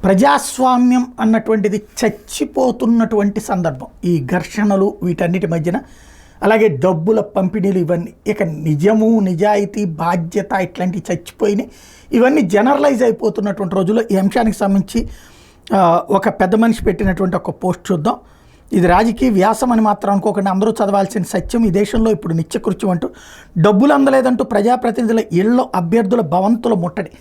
ప్రజాస్వామ్యం అన్నటువంటిది చచ్చిపోతున్నటువంటి సందర్భం. ఈ ఘర్షణలు వీటన్నిటి మధ్యన, అలాగే డబ్బుల పంపిణీలు, ఇవన్నీ ఇక నిజము, నిజాయితీ, బాధ్యత ఇట్లాంటివి చచ్చిపోయినాయి. ఇవన్నీ జనరలైజ్ అయిపోతున్నటువంటి రోజుల్లో ఈ అంశానికి సంబంధించి ఒక పెద్ద మనిషి పెట్టినటువంటి ఒక పోస్ట్ చూద్దాం. ఇది రాజకీయ వ్యాసం అని మాత్రం అనుకోకుండా అందరూ చదవాల్సిన సత్యం. ఈ దేశంలో ఇప్పుడు నిత్యకృత్యం అంటూ డబ్బులు అందలేదంటూ ప్రజాప్రతినిధుల ఇళ్లలో అభ్యర్థుల భవంతుల ముట్టడి.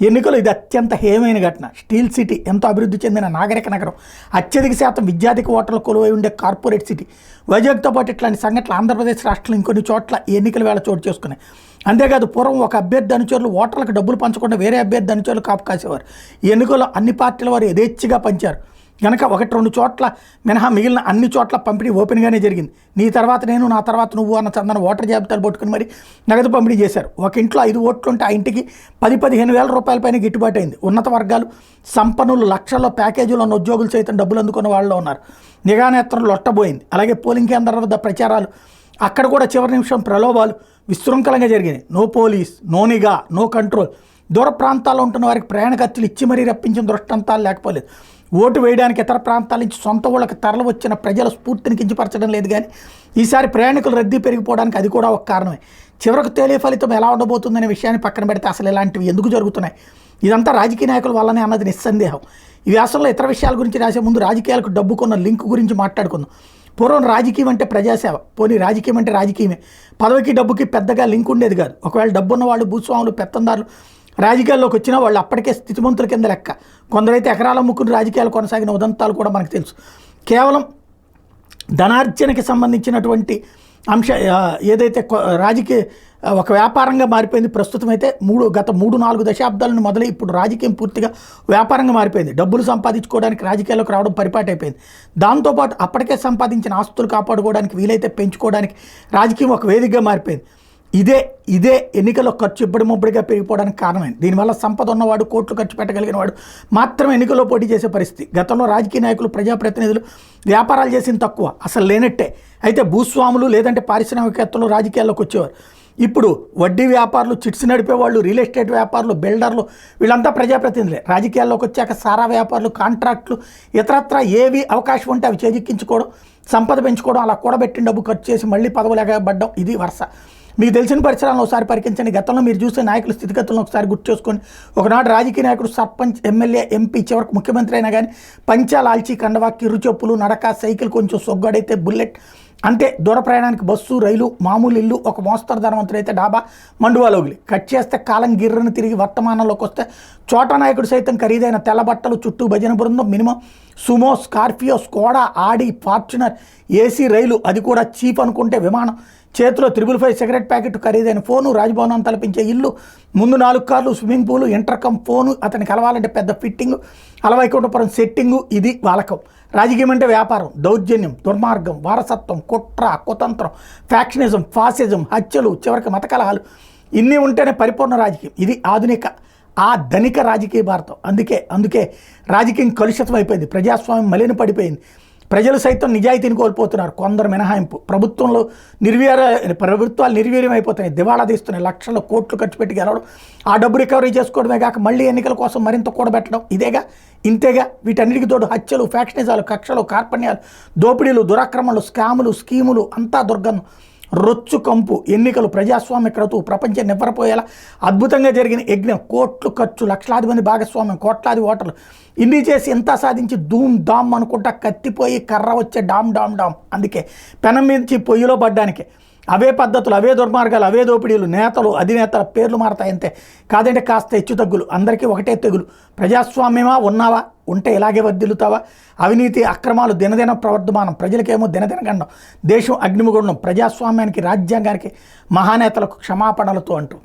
ఎన్నికలు ఇది అత్యంత హేయమైన ఘటన. స్టీల్ సిటీ, ఎంతో అభివృద్ధి చెందిన నాగరిక నగరం, అత్యధిక శాతం విద్యార్థిక ఓటర్లు కొలువై ఉండే కార్పొరేట్ సిటీ వైజాగ్తో పాటు ఇట్లాంటి సంఘటనలు ఆంధ్రప్రదేశ్ రాష్ట్రంలో ఇంకొన్ని చోట్ల ఎన్నికల వేళ చోటు చేసుకున్నాయి. అంతేకాదు, పూర్వం ఒక అభ్యర్థి అనుచరులు ఓటర్లకు డబ్బులు పంచకుండా వేరే అభ్యర్థి అనుచరులు కాపు కాసేవారు. ఈ ఎన్నికల్లో అన్ని పార్టీల వారు యథేచ్ఛగా పంచారు కనుక 1-2 చోట్ల మినహా మిగిలిన అన్ని చోట్ల పంపిణీ ఓపెన్గానే జరిగింది. నీ తర్వాత నేను, నా తర్వాత నువ్వు అన్న చందన ఓటర్ జాబితాలు పట్టుకుని మరి నగదు పంపిణీ చేశారు. ఒక ఇంట్లో 5 ఓట్లు ఉంటే ఆ ఇంటికి 10-15 వేల రూపాయల పైన గిట్టుబాటు అయింది. ఉన్నత వర్గాలు, సంపన్నులు, లక్షల్లో ప్యాకేజీలు ఉన్న ఉద్యోగులు సైతం డబ్బులు అందుకున్న వాళ్ళు ఉన్నారు. నిఘా నేత్రం లొట్టబోయింది. అలాగే పోలింగ్ కేంద్రాల వద్ద ప్రచారాలు, అక్కడ కూడా చివరి నిమిషం ప్రలోభాలు విశృంఖలంగా జరిగినాయి. నో పోలీస్, నో నిఘా, నో కంట్రోల్. దూర ప్రాంతాల్లో ఉంటున్న వారికి ప్రయాణ ఖర్చులు ఇచ్చి మరీ రప్పించిన దృష్టాంతాలు లేకపోలేదు. ఓటు వేయడానికి ఇతర ప్రాంతాల నుంచి సొంత ఊళ్ళకి తరలి వచ్చిన ప్రజల స్ఫూర్తిని కించపరచడం లేదు. కానీ ఈసారి ప్రయాణికుల రద్దీ పెరిగిపోవడానికి అది కూడా ఒక కారణమే. చివరకు తేలే ఫలితం ఎలా ఉండబోతుందనే విషయాన్ని పక్కన పెడితే అసలు ఇలాంటివి ఎందుకు జరుగుతున్నాయి, ఇదంతా రాజకీయ నాయకుల వల్లనే అన్నది నిస్సందేహం. ఈ వ్యాసంలో ఇతర విషయాల గురించి రాసే ముందు రాజకీయాలకు డబ్బుకున్న లింక్ గురించి మాట్లాడుకుందాం. పూర్వం రాజకీయం అంటే ప్రజాసేవ, పోనీ రాజకీయం అంటే రాజకీయమే. పదవికి డబ్బుకి పెద్దగా లింక్ ఉండేది కాదు. ఒకవేళ డబ్బున్న వాళ్ళు, భూస్వాములు, పెత్తందారులు రాజకీయాల్లోకి వచ్చినా వాళ్ళు అప్పటికే స్థితిమంతుల కింద లెక్క. కొందరైతే ఎకరాల ముక్కుని రాజకీయాలు కొనసాగిన ఉదంతాలు కూడా మనకు తెలుసు. కేవలం ధనార్జనకి సంబంధించినటువంటి అంశ ఏదైతే రాజకీయ ఒక వ్యాపారంగా మారిపోయింది. ప్రస్తుతం అయితే గత 3-4 దశాబ్దాలను మొదలై ఇప్పుడు రాజకీయం పూర్తిగా వ్యాపారంగా మారిపోయింది. డబ్బులు సంపాదించుకోవడానికి రాజకీయాల్లోకి రావడం పరిపాటి అయిపోయింది. దాంతోపాటు అప్పటికే సంపాదించిన ఆస్తులు కాపాడుకోవడానికి, వీలైతే పెంచుకోవడానికి రాజకీయం ఒక వేదికగా మారిపోయింది. ఇదే ఎన్నికల్లో ఖర్చు ఇబ్బడిముబ్బడిగా పెరిగిపోవడానికి కారణమైంది. దీనివల్ల సంపద ఉన్నవాడు, కోట్లు ఖర్చు పెట్టగలిగిన వాడు మాత్రమే ఎన్నికల్లో పోటీ చేసే పరిస్థితి. గతంలో రాజకీయ నాయకులు, ప్రజాప్రతినిధులు వ్యాపారాలు చేసిన తక్కువ, అసలు లేనట్టే. అయితే భూస్వాములు లేదంటే పారిశ్రామికవేత్తలు రాజకీయాల్లోకి వచ్చేవారు. ఇప్పుడు వడ్డీ వ్యాపారులు, చిట్స్ నడిపేవాళ్ళు, రియల్ ఎస్టేట్ వ్యాపారులు, బిల్డర్లు, వీళ్ళంతా ప్రజాప్రతినిధులే. రాజకీయాల్లోకి వచ్చాక సారా వ్యాపారులు, కాంట్రాక్టులు, ఇతరత్రా ఏవి అవకాశం ఉంటే అవి చేజిక్కించుకోవడం, సంపద పెంచుకోవడం, అలా కూడబెట్టిన డబ్బు ఖర్చు చేసి మళ్ళీ పదవులేకబడ్డం, ఇది వరుస. మీకు తెలిసిన పరిసరాలను ఒకసారి పరికించండి. గతంలో మీరు చూసే నాయకుల స్థితిగతులను ఒకసారి గుర్తు చేసుకోండి. ఒకనాడు రాజకీయ నాయకుడు, సర్పంచ్, ఎమ్మెల్యే, ఎంపీ, చివరికి ముఖ్యమంత్రి అయినా కానీ పంచాలాల్చి, కండవా, కిర్రుచెప్పులు, నడక, సైకిల్, కొంచెం సొగ్గడైతే బుల్లెట్, అంతే. దూర ప్రయాణానికి బస్సు, రైలు, మామూలు ఇల్లు, ఒక మోస్తరు ధనవంతుడు అయితే డాబా, మండువాలోగిలి. కట్ చేస్తే కాలం గిర్రను తిరిగి వర్తమానంలోకి వస్తే చోట నాయకుడు సైతం ఖరీదైన తెల్ల బట్టలు, చుట్టూ భజన బృందం, మినిమం సుమో, స్కార్పియో, స్కోడా, ఆడి, ఫార్చునర్, ఏసీ రైలు, అది కూడా చీప్ అనుకుంటే విమానం, చేతిలో 555 సిగరెట్ ప్యాకెట్, ఖరీదైన ఫోను, రాజభవనం తలపించే ఇల్లు, ముందు 4 కార్లు, స్విమ్మింగ్ పూలు, ఇంటర్కమ్ ఫోను, అతనికి కలవాలంటే పెద్ద ఫిట్టింగు, అలవైకుంఠపురం సెట్టింగు, ఇది వాలకం. రాజకీయం అంటే వ్యాపారం, దౌర్జన్యం, దుర్మార్గం, వారసత్వం, కుట్ర, కుతంత్రం, ఫ్యాక్షనిజం, ఫాసిజం, హత్యలు, చివరికి మత కలహాలు, ఇన్ని ఉంటేనే పరిపూర్ణ రాజకీయం. ఇది ధనిక రాజకీయ భారతం. అందుకే రాజకీయం కలుషితం అయిపోయింది. ప్రజాస్వామ్యం మలిన పడిపోయింది. ప్రజలు సైతం నిజాయితీని కోల్పోతున్నారు. కొందరు మినహాయింపు. ప్రభుత్వాలు నిర్వీర్యం అయిపోతున్నాయి, దివాళా తీస్తున్నాయి. లక్షల కోట్లు ఖర్చు పెట్టి గెలవడం, ఆ డబ్బు రికవరీ చేసుకోవడమే కాక మళ్ళీ ఎన్నికల కోసం మరింత కూడబెట్టడం, ఇంతేగా. వీటన్నిటికి తోడు హత్యలు, ఫ్యాక్షనిజాలు, కక్షలు, కార్పణ్యాలు, దోపిడీలు, దురాక్రమణలు, స్కాములు, స్కీములు, అంతా దుర్గంధం, రొచ్చు కంపు. ఎన్నికలు ప్రజాస్వామ్య క్రతువు, ప్రపంచం నివ్వరపోయేలా అద్భుతంగా జరిగిన యజ్ఞం. కోట్లు ఖర్చు, లక్షలాది మంది భాగస్వామ్యం, కోట్లాది ఓటర్లు. ఇన్ని చేసి ఎంత సాధించి ధూమ్ ధామ్ అనుకుంటా కత్తిపోయి కర్ర వచ్చే డామ్. అందుకే పెనం మించి పొయ్యిలో పడ్డానికి అవే పద్ధతులు, అవే దుర్మార్గాలు, అవే దోపిడీలు, నేతలు, అధినేతల పేర్లు మారతాయంతే. కాదంటే కాస్త హెచ్చుతగ్గులు, అందరికీ ఒకటే తెగులు. ప్రజాస్వామ్యమా ఉన్నావా, ఉంటే ఇలాగే వర్ధిల్లుతావా? అవినీతి, అక్రమాలు దినదిన ప్రవర్ధమానం, ప్రజలకేమో దినదిన గండం, దేశం అగ్నిముగుండం, ప్రజాస్వామ్యానికి, రాజ్యాంగానికి, మహానేతలకు క్షమాపణలతో అంటూ